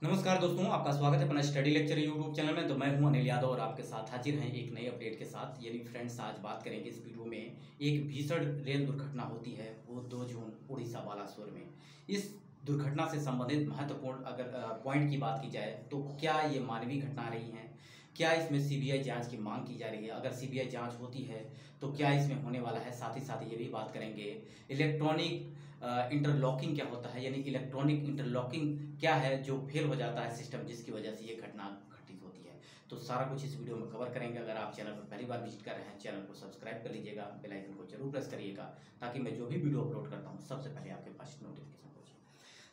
नमस्कार दोस्तों, आपका स्वागत है अपना स्टडी लेक्चर यूट्यूब चैनल में। तो मैं हूं अनिल यादव और आपके साथ हाजिर हैं एक नए अपडेट के साथ। यानी फ्रेंड्स, आज बात करेंगे इस वीडियो में एक भीषण रेल दुर्घटना होती है, वो 2 जून उड़ीसा बालासोर में। इस दुर्घटना से संबंधित महत्वपूर्ण अगर पॉइंट की बात की जाए तो क्या ये मानवीय घटना रही है, क्या इसमें सीबीआई जांच की मांग की जा रही है, अगर सीबीआई जांच होती है तो क्या इसमें होने वाला है। साथ ही ये भी बात करेंगे इलेक्ट्रॉनिक इंटरलॉकिंग क्या होता है, यानी इलेक्ट्रॉनिक इंटरलॉकिंग क्या है जो फेल हो जाता है सिस्टम, जिसकी वजह से ये घटना घटित होती है। तो सारा कुछ इस वीडियो में कवर करेंगे। अगर आप चैनल पर पहली बार विजिट कर रहे हैं, चैनल को सब्सक्राइब कर लीजिएगा, बेल आइकन को जरूर प्रेस करिएगा ताकि मैं जो भी वीडियो अपलोड करता हूँ सबसे पहले आपके पास नोटिफिकेशन पहुंचे।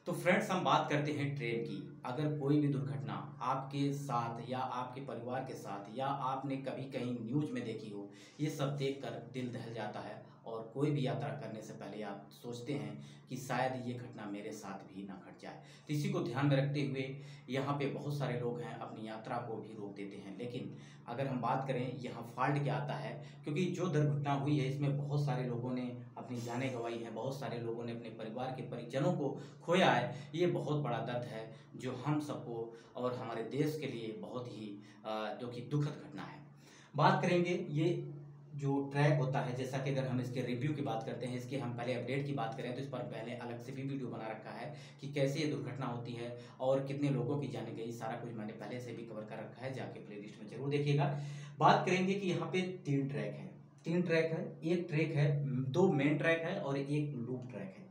तो फ्रेंड्स, हम बात करते हैं ट्रेन की। अगर कोई भी दुर्घटना आपके साथ या आपके परिवार के साथ या आपने कभी कहीं न्यूज में देखी हो, ये सब देखकर दिल दहल जाता है और कोई भी यात्रा करने से पहले आप सोचते हैं कि शायद ये घटना मेरे साथ भी ना घट जाए। तो इसी को ध्यान में रखते हुए यहाँ पे बहुत सारे लोग हैं अपनी यात्रा को भी रोक देते हैं। लेकिन अगर हम बात करें यहाँ फॉल्ट क्या आता है, क्योंकि जो दुर्घटना हुई है इसमें बहुत सारे लोगों ने अपनी जानें गंवाई हैं, बहुत सारे लोगों ने अपने परिवार के परिजनों को खोया है। ये बहुत बड़ा दर्द है जो हम सबको और हमारे देश के लिए बहुत ही जो कि दुखद घटना है। बात करेंगे ये जो ट्रैक होता है, जैसा कि अगर हम इसके रिव्यू की बात करते हैं, इसके हम पहले अपडेट की बात करें तो इस पर पहले अलग से भी वीडियो बना रखा है कि कैसे ये दुर्घटना होती है और कितने लोगों की जाने गई। सारा कुछ मैंने पहले से भी कवर कर रखा है, जाके प्लेलिस्ट में जरूर देखिएगा। बात करेंगे कि यहाँ पे 3 ट्रैक है, 3 ट्रैक है। एक ट्रैक है, 2 मेन ट्रैक है और एक लूप ट्रैक है।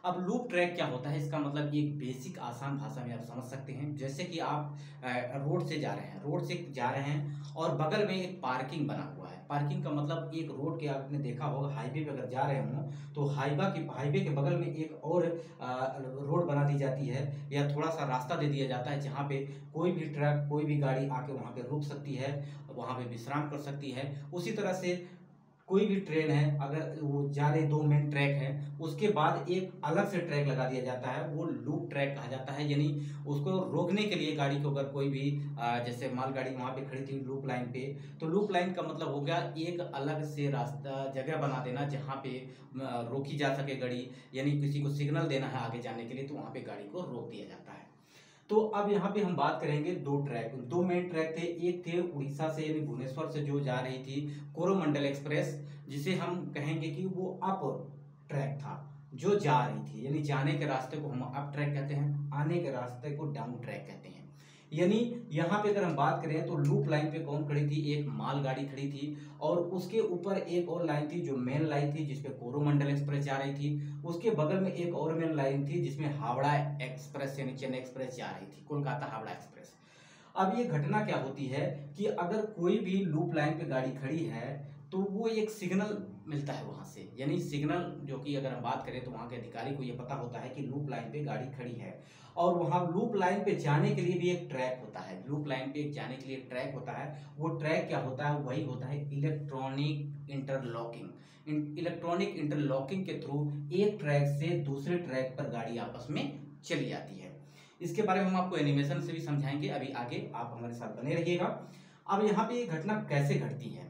अब लूप ट्रैक क्या होता है, इसका मतलब ये बेसिक आसान भाषा में आप समझ सकते हैं। जैसे कि आप रोड से जा रहे हैं और बगल में एक पार्किंग बना हुआ है। पार्किंग का मतलब एक रोड के, आपने देखा होगा हाईवे पे अगर जा रहे हो तो हाईवे के बगल में एक और रोड बना दी जाती है या थोड़ा सा रास्ता दे दिया जाता है जहाँ पे कोई भी ट्रक, कोई भी गाड़ी आके वहाँ पे रुक सकती है, वहाँ पे विश्राम कर सकती है। उसी तरह से कोई भी ट्रेन है, अगर वो जा रहे 2 मेन ट्रैक है, उसके बाद एक अलग से ट्रैक लगा दिया जाता है, वो लूप ट्रैक कहा जाता है। यानी उसको रोकने के लिए गाड़ी को, अगर कोई भी जैसे मालगाड़ी वहां पे खड़ी थी लूप लाइन पे, तो लूप लाइन का मतलब हो गया एक अलग से रास्ता जगह बना देना जहां पे रोकी जा सके गाड़ी। यानी किसी को सिग्नल देना है आगे जाने के लिए तो वहां पे गाड़ी को रोक दिया जाता है। तो अब यहाँ पे हम बात करेंगे 2 ट्रैक, 2 मेन ट्रैक थे। एक थे उड़ीसा से यानी भुवनेश्वर से जो जा रही थी कोरोमंडल एक्सप्रेस, जिसे हम कहेंगे कि वो अप ट्रैक था जो जा रही थी। यानी जाने के रास्ते को हम अप ट्रैक कहते हैं, आने के रास्ते को डाउन ट्रैक कहते हैं। यानी यहाँ पे अगर हम बात करें तो लूप लाइन पे कौन खड़ी थी, एक माल गाड़ी खड़ी थी और उसके ऊपर एक और लाइन थी जो मेन लाइन थी जिसपे कोरोमंडल एक्सप्रेस जा रही थी। उसके बगल में एक और मेन लाइन थी जिसमें हावड़ा एक्सप्रेस यानी चेन्नई एक्सप्रेस जा रही थी, कोलकाता हावड़ा एक्सप्रेस। अब ये घटना क्या होती है कि अगर कोई भी लूप लाइन पे गाड़ी खड़ी है तो वो एक सिग्नल मिलता है वहां से। यानी सिग्नल जो कि अगर हम बात करें तो वहां के अधिकारी को ये पता होता है कि लूप लाइन पे गाड़ी खड़ी है और वहां लूप लाइन पे जाने के लिए भी एक ट्रैक होता है। लूप लाइन पे जाने के लिए एक ट्रैक होता है। वो ट्रैक क्या होता है, वही होता है इलेक्ट्रॉनिक इंटरलॉकिंग। इलेक्ट्रॉनिक इंटरलॉकिंग के थ्रू एक ट्रैक से दूसरे ट्रैक पर गाड़ी आपस में चली जाती है। इसके बारे में हम आपको एनिमेशन से भी समझाएंगे, अभी आगे आप हमारे साथ बने रहिएगा। अब यहाँ पे ये घटना कैसे घटती है,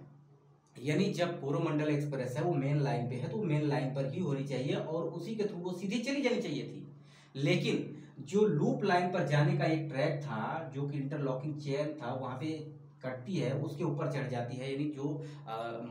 यानी जब कोरोमंडल एक्सप्रेस है वो मेन लाइन पे है तो मेन लाइन पर ही होनी चाहिए और उसी के थ्रू वो सीधी चली जानी चाहिए थी। लेकिन जो लूप लाइन पर जाने का एक ट्रैक था जो कि इंटरलॉकिंग चेन था, वहां पे कटती है, उसके ऊपर चढ़ जाती है। यानी जो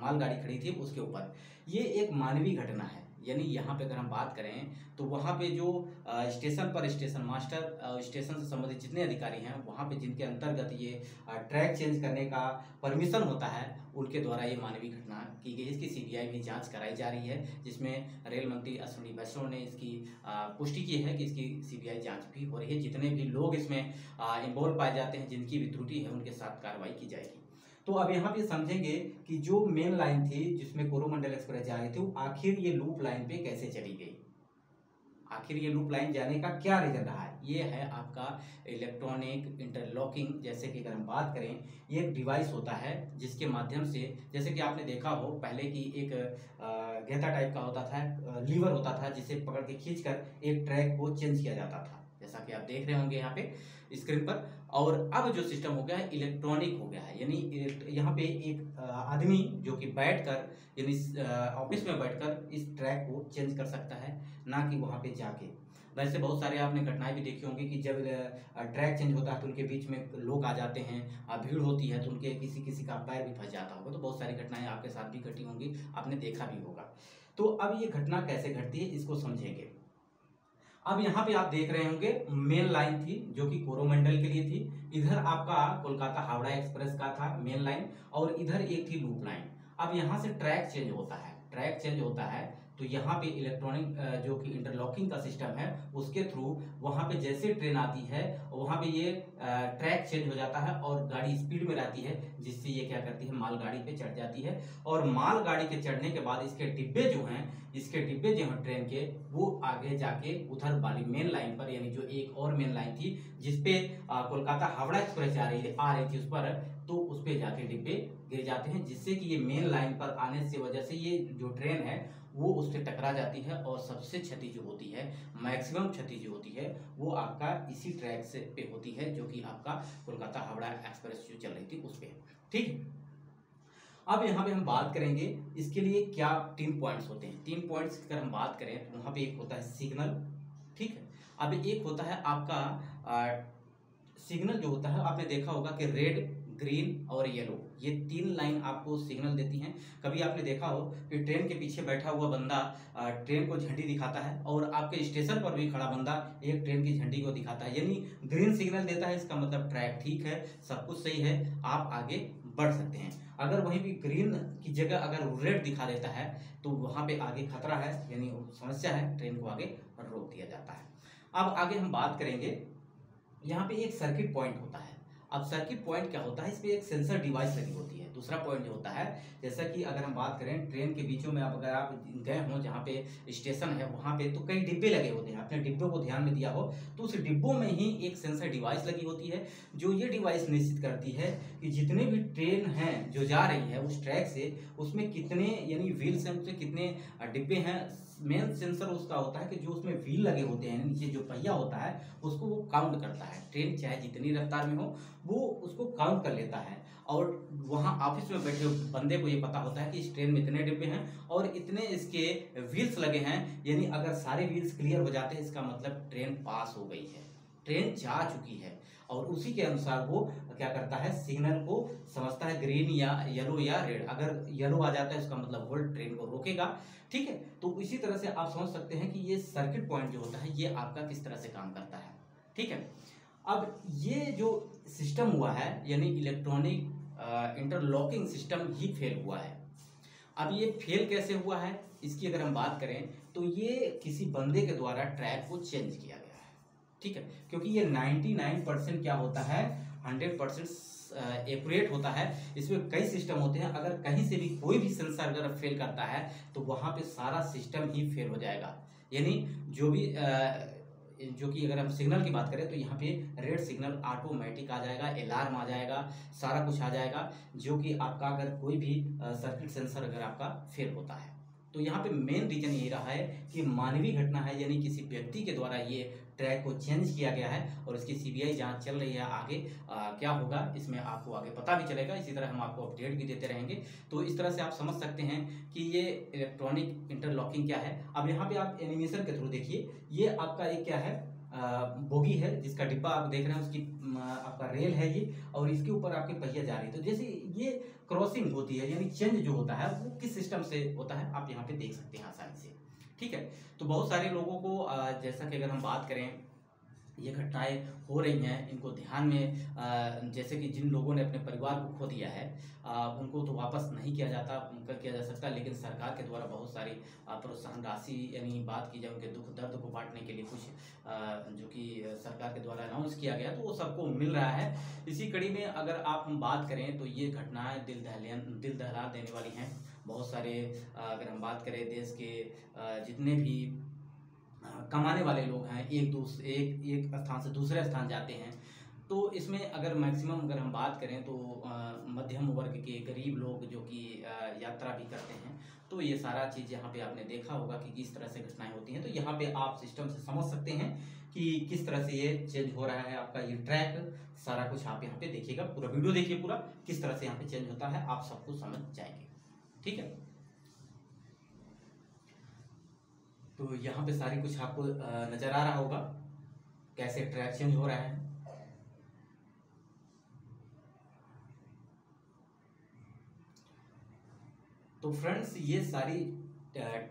मालगाड़ी खड़ी थी उसके ऊपर। ये एक मानवीय घटना है। यानी यहाँ पे अगर हम बात करें तो वहाँ पे जो स्टेशन पर स्टेशन मास्टर, स्टेशन से संबंधित जितने अधिकारी हैं वहाँ पे जिनके अंतर्गत ये ट्रैक चेंज करने का परमिशन होता है, उनके द्वारा ये मानवीय घटना की गई। इसकी सीबीआई भी जांच कराई जा रही है, जिसमें रेल मंत्री अश्विनी वैष्णव ने इसकी पुष्टि की है कि इसकी सीबीआई जांच भी हो रही है। जितने भी लोग इसमें इन्वॉल्व पाए जाते हैं, जिनकी भी त्रुटि है, उनके साथ कार्रवाई की जाएगी। तो अब यहाँ पे समझेंगे कि जो मेन लाइन थी जिसमें कोरोमंडल एक्सप्रेस जा रही थी, वो आखिर ये लूप लाइन पे कैसे चली गई, आखिर ये लूप लाइन जाने का क्या रीजन रहा है। ये है आपका इलेक्ट्रॉनिक इंटरलॉकिंग। जैसे कि अगर हम बात करें, ये एक डिवाइस होता है जिसके माध्यम से, जैसे कि आपने देखा हो पहले की एक गेंदा टाइप का होता था, लीवर होता था जिसे पकड़ के खींचकर एक ट्रैक को चेंज किया जाता था, जैसा कि आप देख रहे होंगे यहाँ पे स्क्रीन पर। और अब जो सिस्टम हो गया है इलेक्ट्रॉनिक हो गया है। यानी यहाँ पे एक आदमी जो कि बैठकर, यानी ऑफिस में बैठकर इस ट्रैक को चेंज कर सकता है, ना कि वहां पे जाके। वैसे बहुत सारे आपने घटनाएं भी देखी होंगी कि जब ट्रैक चेंज होता है तो उनके बीच में लोग आ जाते हैं, भीड़ होती है तो उनके किसी किसी का पैर भी फंस जाता होगा। तो बहुत सारी घटनाएं आपके साथ भी घटी होंगी, आपने देखा भी होगा। तो अब ये घटना कैसे घटती है इसको समझेंगे। अब यहाँ पे आप देख रहे होंगे मेन लाइन थी जो कि कोरोमंडल के लिए थी, इधर आपका कोलकाता हावड़ा एक्सप्रेस का था मेन लाइन, और इधर एक थी लूप लाइन। अब यहाँ से ट्रैक चेंज होता है, ट्रैक चेंज होता है तो यहाँ पे इलेक्ट्रॉनिक जो कि इंटरलॉकिंग का सिस्टम है उसके थ्रू वहाँ पे जैसे ट्रेन आती है वहाँ पे ये ट्रैक चेंज हो जाता है और गाड़ी स्पीड में रहती है, जिससे ये क्या करती है मालगाड़ी पे चढ़ जाती है। और मालगाड़ी के चढ़ने के बाद इसके डिब्बे जो हैं, इसके डिब्बे जो हैं ट्रेन के, वो आगे जाके उधर वाली मेन लाइन पर, यानी जो एक और मेन लाइन थी जिसपे कोलकाता हावड़ा एक्सप्रेस आ रही थी उस पर, तो उस पे जाके डिब्बे गिर जाते हैं, जिससे कि ये मेन लाइन पर आने से वजह से ये जो ट्रेन है वो उससे टकरा जाती है और सबसे क्षति जो होती है, मैक्सिमम क्षति जो होती है वो आपका इसी ट्रैक से पे होती है जो कि आपका कोलकाता हावड़ा एक्सप्रेस जो चल रही थी उस पे। ठीक, अब यहाँ पे हम बात करेंगे इसके लिए क्या 3 पॉइंट्स होते हैं। 3 पॉइंट्स की अगर हम बात करें तो वहाँ पे एक होता है सिग्नल, ठीक है। अब एक होता है आपका सिग्नल जो होता है, आपने देखा होगा कि रेड, ग्रीन और येलो, ये 3 लाइन आपको सिग्नल देती हैं। कभी आपने देखा हो कि ट्रेन के पीछे बैठा हुआ बंदा ट्रेन को झंडी दिखाता है और आपके स्टेशन पर भी खड़ा बंदा एक ट्रेन की झंडी को दिखाता है, यानी ग्रीन सिग्नल देता है, इसका मतलब ट्रैक ठीक है, सब कुछ सही है, आप आगे बढ़ सकते हैं। अगर वहीं भी ग्रीन की जगह अगर रेड दिखा देता है तो वहां पे आगे खतरा है, यानी समस्या है, ट्रेन को आगे रोक दिया जाता है। अब आगे हम बात करेंगे, यहाँ पे एक सर्किट पॉइंट होता है। अब सर्किट पॉइंट क्या होता है, इस पे एक सेंसर डिवाइस लगी होती है। दूसरा पॉइंट जो होता है, जैसा कि अगर हम बात करें ट्रेन के बीचों में, अब अगर आप गए हो जहाँ पे स्टेशन है वहाँ पे, तो कई डिब्बे लगे होते हैं, आपने डिब्बों को ध्यान में दिया हो, तो उस डिब्बों में ही एक सेंसर डिवाइस लगी होती है जो ये डिवाइस निश्चित करती है कि जितने भी ट्रेन हैं जो जा रही है उस ट्रैक से, उसमें कितने यानी व्हील्स हैं, उसमें कितने डिब्बे हैं। मेन सेंसर उसका होता है कि जो उसमें व्हील लगे होते हैं, नीचे जो पहिया होता है उसको वो काउंट करता है। ट्रेन चाहे जितनी रफ्तार में हो वो उसको काउंट कर लेता है, और वहाँ ऑफिस में बैठे बंदे को ये पता होता है कि इस ट्रेन में इतने डिब्बे हैं और इतने इसके व्हील्स लगे हैं, यानी अगर सारे व्हील्स क्लियर हो जाते हैं इसका मतलब ट्रेन पास हो गई है, ट्रेन जा चुकी है। और उसी के अनुसार वो क्या करता है, सिग्नल को समझता है, ग्रीन या येलो या रेड। अगर येलो आ जाता है उसका मतलब वो ट्रेन को रोकेगा, ठीक है। तो इसी तरह से आप समझ सकते हैं कि ये सर्किट पॉइंट जो होता है ये आपका किस तरह से काम करता है, ठीक है। अब ये जो सिस्टम हुआ है, यानी इलेक्ट्रॉनिक इंटरलॉकिंग सिस्टम ही फेल हुआ है। अब ये फेल कैसे हुआ है इसकी अगर हम बात करें तो ये किसी बंदे के द्वारा ट्रैक को चेंज किया गया है, ठीक है। क्योंकि ये 99% क्या होता है, 100% एक्यूरेट होता है। इसमें कई सिस्टम होते हैं, अगर कहीं से भी कोई भी सेंसर अगर फेल करता है तो वहां पे सारा सिस्टम ही फेल हो जाएगा। यानी जो भी जो कि अगर हम सिग्नल की बात करें तो यहाँ पे रेड सिग्नल ऑटोमेटिक आ जाएगा, अलार्म आ जाएगा, सारा कुछ आ जाएगा, जो कि आपका अगर कोई भी सर्किट सेंसर अगर आपका फेल होता है। तो यहाँ पे मेन रीजन यही रहा है कि मानवीय घटना है, यानी किसी व्यक्ति के द्वारा ये ट्रैक को चेंज किया गया है और इसकी सीबीआई जांच चल रही है। आगे क्या होगा इसमें आपको आगे पता भी चलेगा, इसी तरह हम आपको अपडेट भी देते रहेंगे। तो इस तरह से आप समझ सकते हैं कि ये इलेक्ट्रॉनिक इंटरलॉकिंग क्या है। अब यहाँ पे आप एनिमेशन के थ्रू देखिए, ये आपका एक क्या है, बोगी है जिसका डिब्बा आप देख रहे हैं, उसकी आपका रेल है ये, और इसके ऊपर आपके पहिया जा रही है। तो जैसे ये क्रॉसिंग होती है, यानी चेंज जो होता है वो किस सिस्टम से होता है आप यहाँ पे देख सकते हैं आसानी से, ठीक है। तो बहुत सारे लोगों को जैसा कि अगर हम बात करें ये घटनाएं हो रही हैं, इनको ध्यान में जैसे कि जिन लोगों ने अपने परिवार को खो दिया है उनको तो वापस नहीं किया जाता, उनका किया जा सकता, लेकिन सरकार के द्वारा बहुत सारी प्रोत्साहन राशि, यानी बात की जाए उनके दुख दर्द को बांटने के लिए कुछ जो कि सरकार के द्वारा अनाउंस किया गया तो वो सबको मिल रहा है। इसी कड़ी में अगर आप हम बात करें तो ये घटनाएं दिल दहला देने वाली हैं। बहुत सारे अगर हम बात करें देश के जितने भी कमाने वाले लोग हैं, एक स्थान से दूसरे स्थान जाते हैं, तो इसमें अगर मैक्सिमम अगर हम बात करें तो मध्यम वर्ग के गरीब लोग जो कि यात्रा भी करते हैं, तो ये सारा चीज़ यहाँ पे आपने देखा होगा कि किस तरह से घटनाएं होती हैं। तो यहाँ पे आप सिस्टम से समझ सकते हैं कि किस तरह से ये चेंज हो रहा है आपका ये ट्रैक, सारा कुछ आप यहाँ पे देखिएगा, पूरा वीडियो देखिए, पूरा किस तरह से यहाँ पे चेंज होता है, आप सब कुछ समझ जाएंगे, ठीक है। तो यहाँ पे सारी कुछ आपको नज़र आ रहा होगा कैसे ट्रैक चेंज हो रहा है। तो फ्रेंड्स ये सारी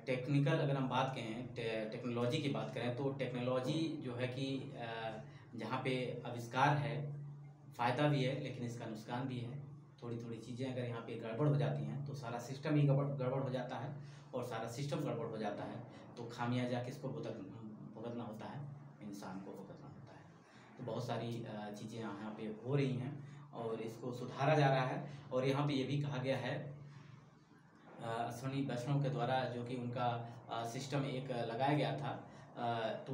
टेक्निकल अगर हम बात करें टेक्नोलॉजी की बात करें तो टेक्नोलॉजी जो है कि जहाँ पे आविष्कार है, फ़ायदा भी है लेकिन इसका नुकसान भी है। थोड़ी थोड़ी चीज़ें अगर यहाँ पे गड़बड़ हो जाती हैं तो सारा सिस्टम ही गड़बड़ हो जाता है, और सारा सिस्टम गड़बड़ हो जाता है तो खामियाजा किसको भुगतना होता है? इंसान को भुगतना होता है। तो बहुत सारी चीज़ें यहाँ पे हो रही हैं और इसको सुधारा जा रहा है। और यहाँ पे ये भी कहा गया है अश्विनी वैष्णव के द्वारा, जो कि उनका सिस्टम एक लगाया गया था, तो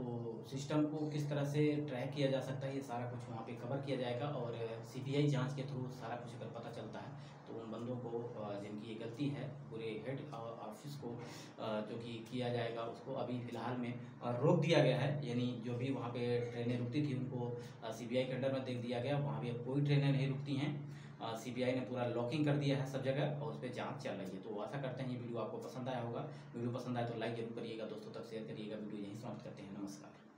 सिस्टम को किस तरह से ट्रैक किया जा सकता है ये सारा कुछ वहाँ पे कवर किया जाएगा। और सीबीआई जांच के थ्रू सारा कुछ अगर पता चलता है तो उन बंदों को जिनकी ये गलती है पूरे हेड ऑफिस को जो कि किया जाएगा, उसको अभी फ़िलहाल में रोक दिया गया है। यानी जो भी वहाँ पे ट्रेनें रुकती थी उनको सीबीआई के अंडर में देख दिया गया, वहाँ भी अब कोई ट्रेनें नहीं रुकती हैं। सीबीआई ने पूरा लॉकिंग कर दिया है सब जगह और उस पर जांच चल रही है। तो आशा करते हैं ये वीडियो आपको पसंद आया होगा। वीडियो पसंद आया तो लाइक जरूर करिएगा, दोस्तों तक शेयर करिएगा। वीडियो यहीं समाप्त करते हैं। नमस्कार।